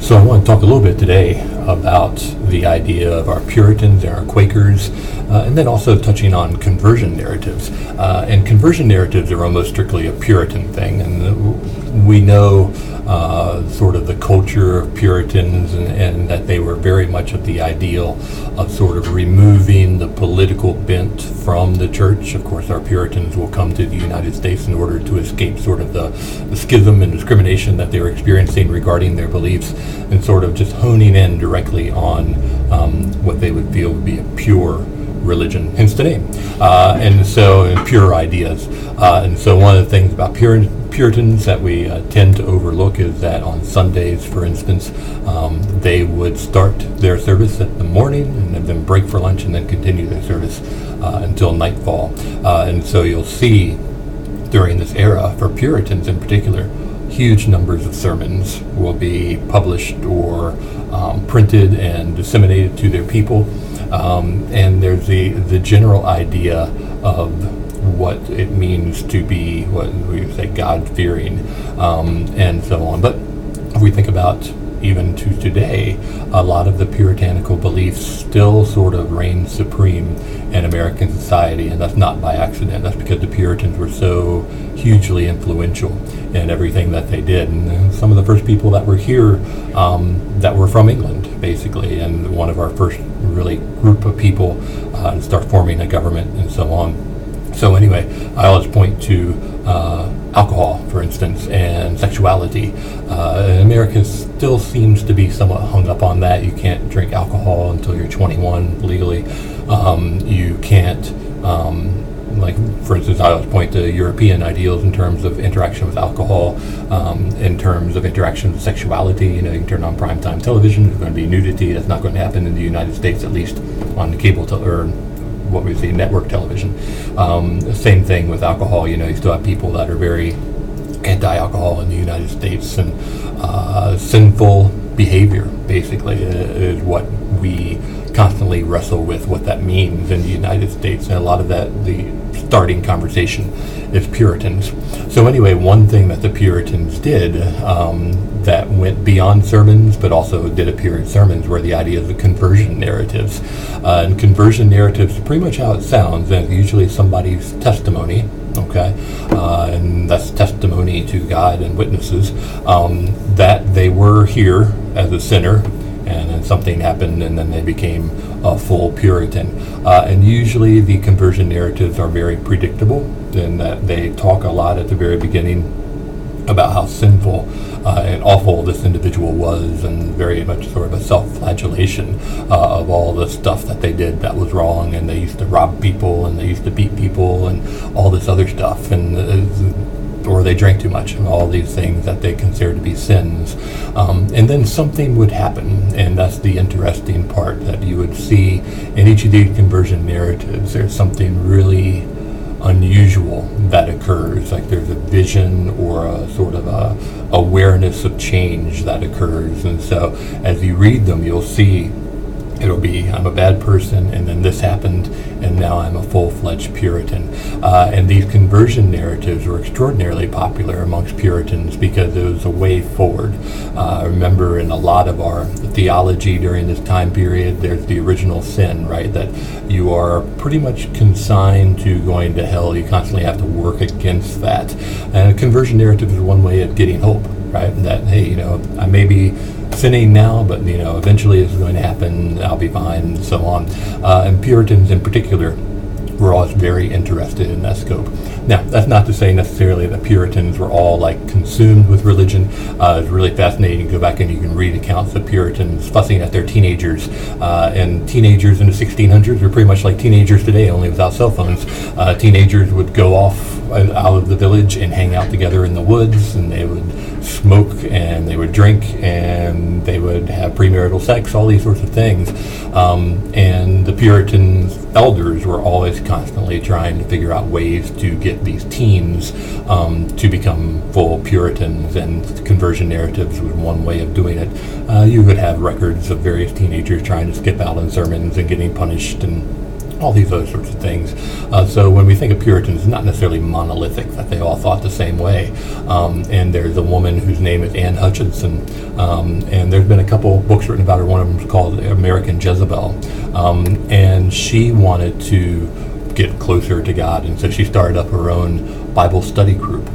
So I want to talk a little bit today about the idea of our Puritans and our Quakers, and then also touching on conversion narratives. And conversion narratives are almost strictly a Puritan thing, and we know sort of the culture of Puritans and that they were very much of the ideal of sort of removing the political bent from the church. Of course, our Puritans will come to the United States in order to escape sort of the schism and discrimination that they were experiencing regarding their beliefs, and sort of just honing in directly on what they would feel would be a pure religion, hence the name, and pure ideas. And so one of the things about Puritans that we tend to overlook is that on Sundays, for instance, they would start their service at the morning and then break for lunch and then continue their service until nightfall. And so you'll see during this era, for Puritans in particular, huge numbers of sermons will be published or printed and disseminated to their people. And there's the general idea of what it means to be what we say God-fearing, and so on. But if we think about even to today, a lot of the puritanical beliefs still sort of reign supreme in American society, and that's not by accident. That's because the Puritans were so hugely influential in everything that they did. And some of the first people that were here that were from England, basically, and one of our first really group of people to start forming a government and so on. So anyway, I always point to alcohol, for instance, and sexuality. America still seems to be somewhat hung up on that. You can't drink alcohol until you're 21 legally. You can't, for instance, I always point to European ideals in terms of interaction with alcohol, in terms of interaction with sexuality. You can turn on primetime television, there's going to be nudity. That's not going to happen in the United States, at least on the cable or what we see network television. Same thing with alcohol. You still have people that are very anti-alcohol in the United States, and sinful behavior basically is what we constantly wrestle with, what that means in the United States. And a lot of that, the starting conversation is Puritans. So anyway, one thing that the Puritans did that went beyond sermons but also did appear in sermons were the idea of the conversion narratives. And conversion narratives are pretty much how it sounds, and usually somebody's testimony, okay, and that's testimony to God and witnesses, that they were here as a sinner, and then something happened, and then they became a full Puritan. And usually the conversion narratives are very predictable, in that they talk a lot at the very beginning about how sinful and awful this individual was, and very much sort of a self-flagellation of all the stuff that they did that was wrong, and they used to rob people, and they used to beat people, and all this other stuff, or they drank too much, and all these things that they considered to be sins. And then something would happen, and that's the interesting part, that you would see in each of these conversion narratives, there's something really unusual that occurs, like there's a vision or a sort of a awareness of change that occurs. And so as you read them, you'll see it'll be, I'm a bad person, and then this happened, and now I'm a full-fledged Puritan. And these conversion narratives were extraordinarily popular amongst Puritans because it was a way forward. Remember, in a lot of our theology during this time period, there's the original sin, right? That you are pretty much consigned to going to hell. You constantly have to work against that. And a conversion narrative is one way of getting hope, right? That, hey, I may be sinning now, but eventually this is going to happen, I'll be fine, and so on. And Puritans in particular were always very interested in that scope. Now, that's not to say necessarily that Puritans were all consumed with religion. It's really fascinating. Go back and you can read accounts of Puritans fussing at their teenagers. And teenagers in the 1600s were pretty much like teenagers today, only without cell phones. Teenagers would go off out of the village and hang out together in the woods, and they would smoke, and they would drink, and they would have premarital sex, all these sorts of things. And the Puritans elders were always constantly trying to figure out ways to get these teens to become full Puritans, and conversion narratives was one way of doing it. You would have records of various teenagers trying to skip out on sermons and getting punished and all these other sorts of things. So when we think of Puritans, it's not necessarily monolithic, that they all thought the same way. And there's a woman whose name is Anne Hutchinson, and there's been a couple books written about her. One of them is called American Jezebel, and she wanted to get closer to God, and so she started up her own Bible study group.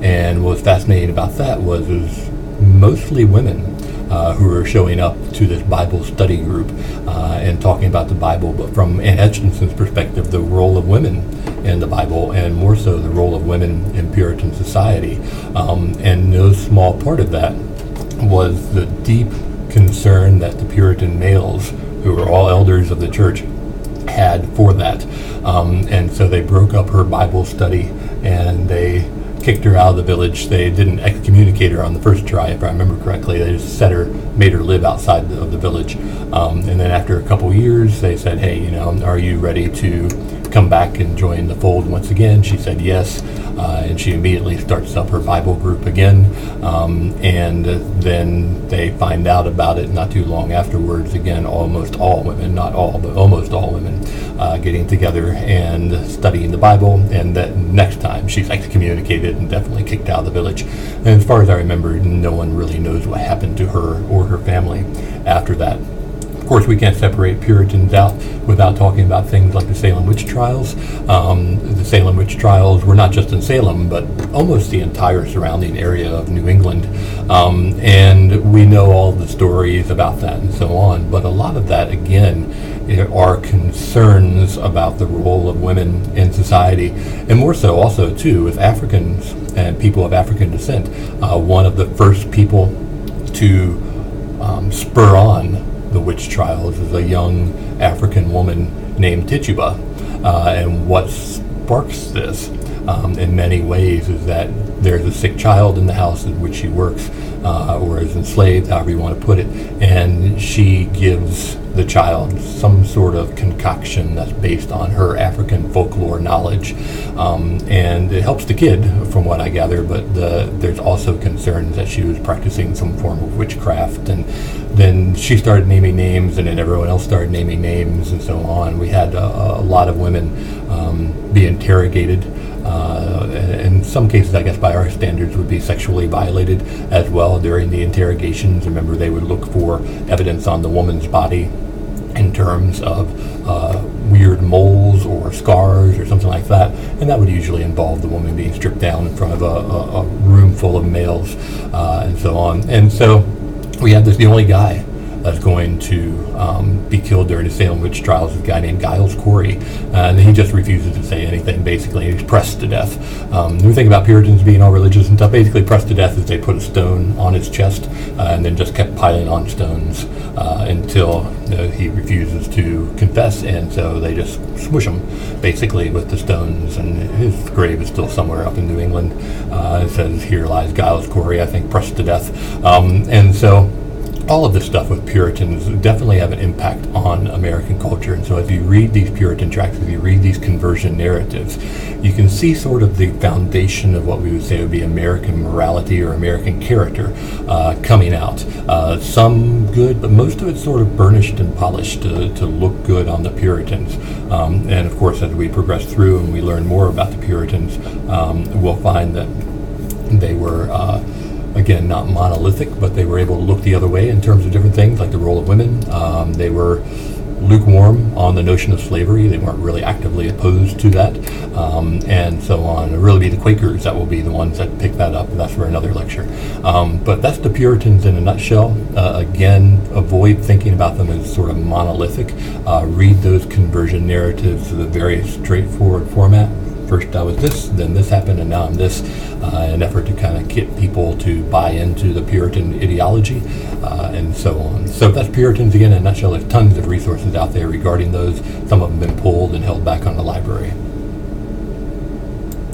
And what was fascinating about that was it was mostly women who were showing up to this Bible study group and talking about the Bible, but from Anne Hutchinson's perspective, the role of women in the Bible, and more so the role of women in Puritan society. And no small part of that was the deep concern that the Puritan males, who were all elders of the church, had for that. And so they broke up her Bible study and they kicked her out of the village. They didn't excommunicate her on the first try, if I remember correctly. They just made her live outside of the village. And then after a couple years, they said, hey, are you ready to come back and join the fold once again? She said yes. And she immediately starts up her Bible group again. And then they find out about it not too long afterwards. Again, almost all women, not all, but almost all women, getting together and studying the Bible. And that next time she's excommunicated and definitely kicked out of the village. And as far as I remember, no one really knows what happened to her or her family after that. Of course, we can't separate Puritans out without talking about things like the Salem witch trials. The Salem witch trials were not just in Salem, but almost the entire surrounding area of New England. And we know all the stories about that and so on. But a lot of that, again, are concerns about the role of women in society. And more so also, too, with Africans and people of African descent. One of the first people to spur on the witch trials is a young African woman named Tituba. And what sparks this in many ways is that there's a sick child in the house in which she works, or is enslaved, however you want to put it, and she gives the child some sort of concoction that's based on her African folklore knowledge. And it helps the kid, from what I gather, but there's also concerns that she was practicing some form of witchcraft. And then she started naming names, and then everyone else started naming names, and so on. We had a lot of women be interrogated. In some cases, I guess by our standards, would be sexually violated as well during the interrogations. Remember, they would look for evidence on the woman's body in terms of weird moles or scars or something like that, and that would usually involve the woman being stripped down in front of a room full of males and so on. And so we have the only guy that's going to be killed during the Salem witch trials, is a guy named Giles Corey, and he just refuses to say anything, basically. He's pressed to death. When we think about Puritans being all religious and stuff, basically pressed to death is they put a stone on his chest and then just kept piling on stones until he refuses to confess, and so they just smush him, basically, with the stones, and his grave is still somewhere up in New England. It says, "Here lies Giles Corey," I think, pressed to death. And so all of this stuff with Puritans definitely have an impact on American culture. And so as you read these Puritan tracts, as you read these conversion narratives, you can see sort of the foundation of what we would say would be American morality or American character coming out. Some good, but most of it's sort of burnished and polished to look good on the Puritans. And of course, as we progress through and we learn more about the Puritans, we'll find that they were again, not monolithic, but they were able to look the other way in terms of different things, like the role of women. They were lukewarm on the notion of slavery. They weren't really actively opposed to that, and so on. It'll really be the Quakers that will be the ones that pick that up, and that's for another lecture. But that's the Puritans in a nutshell. Again, avoid thinking about them as sort of monolithic. Read those conversion narratives in a very straightforward format. First I was this, then this happened, and now I'm this, in an effort to kind of get people to buy into the Puritan ideology, and so on. So that's Puritans again in a nutshell. There's tons of resources out there regarding those. Some of them have been pulled and held back on the library.